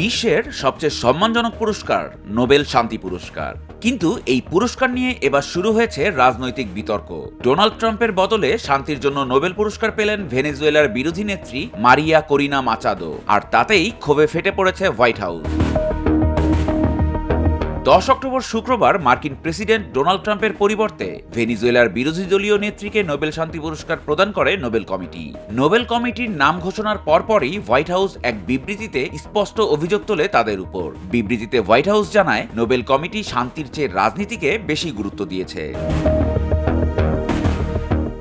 বিশ্বের সবচেয়ে সম্মানজনক পুরস্কার নোবেল শান্তি পুরস্কার। কিন্তু এই পুরস্কার নিয়ে এবার শুরু হয়েছে রাজনৈতিক বিতর্ক। ডোনাল্ড ট্রাম্পের বদলে শান্তির জন্য নোবেল পুরস্কার পেলেন ভেনেজুয়েলার বিরোধী নেত্রী মারিয়া করিনা মাচাদো, আর তাতেই ক্ষোভে ফেটে পড়েছে হোয়াইট হাউস। 10 অক্টোবর শুক্রবার মার্কিন প্রেসিডেন্ট ডোনাল্ড ট্রাম্পের পরিবর্তে ভেনেজুয়েলার বিরোধী দলীয় নেত্রীকে নোবেল শান্তি পুরস্কার প্রদান করে নোবেল কমিটি। নোবেল কমিটির নাম ঘোষণার পরপরই হোয়াইট হাউস এক বিবৃতিতে স্পষ্ট অভিযোগ তোলে তাদের উপর। বিবৃতিতে হোয়াইট হাউস জানায়, নোবেল কমিটি শান্তির চেয়ে রাজনীতিকে বেশি গুরুত্ব দিয়েছে।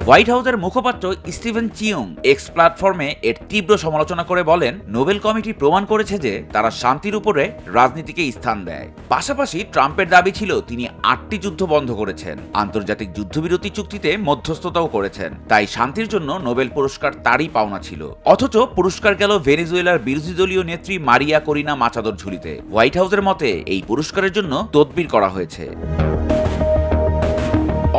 হোয়াইট হাউসের মুখপাত্র স্টিভেন চিয়ং এক্স প্ল্যাটফর্মে এর তীব্র সমালোচনা করে বলেন, নোবেল কমিটি প্রমাণ করেছে যে তারা শান্তির উপরে রাজনীতিকে স্থান দেয়। পাশাপাশি ট্রাম্পের দাবি ছিল তিনি 8টি যুদ্ধ বন্ধ করেছেন, আন্তর্জাতিক যুদ্ধবিরতি চুক্তিতে মধ্যস্থতাও করেছেন, তাই শান্তির জন্য নোবেল পুরস্কার তারই পাওনা ছিল। অথচ পুরস্কার গেল ভেনেজুয়েলার বিরোধী দলীয় নেত্রী মারিয়া করিনা মাচাদোর ঝুলিতে। হোয়াইট হাউসের মতে এই পুরস্কারের জন্য তদবির করা হয়েছে।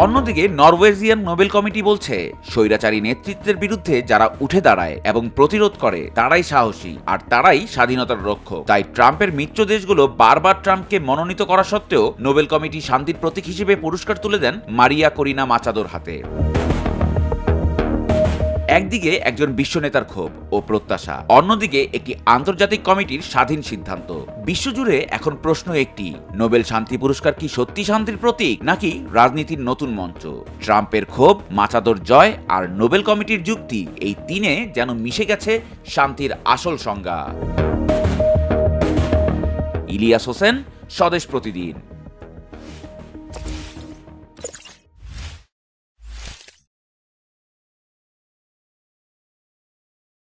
অন্যদিকে নরওয়েজিয়ান নোবেল কমিটি বলছে, স্বৈরাচারী নেতৃত্বের বিরুদ্ধে যারা উঠে দাঁড়ায় এবং প্রতিরোধ করে তারাই সাহসী, আর তারাই স্বাধীনতার রক্ষক। তাই ট্রাম্পের মিত্র দেশগুলো বারবার ট্রাম্পকে মনোনীত করা সত্ত্বেও নোবেল কমিটি শান্তির প্রতীক হিসেবে পুরস্কার তুলে দেন মারিয়া করিনা মাচাদোর হাতে। একদিকে একজন বিশ্বনেতার ক্ষোভ ও প্রত্যাশা, অন্যদিকে একটি আন্তর্জাতিক কমিটির স্বাধীন সিদ্ধান্ত। বিশ্বজুড়ে এখন প্রশ্ন একটি, নোবেল শান্তি পুরস্কার কি সত্যি শান্তির প্রতীক, নাকি রাজনীতির নতুন মঞ্চ? ট্রাম্পের ক্ষোভ, মাচাদোর জয় আর নোবেল কমিটির যুক্তি, এই তিনে যেন মিশে গেছে শান্তির আসল সংজ্ঞা। ইলিয়াস হোসেন, স্বদেশ প্রতিদিন।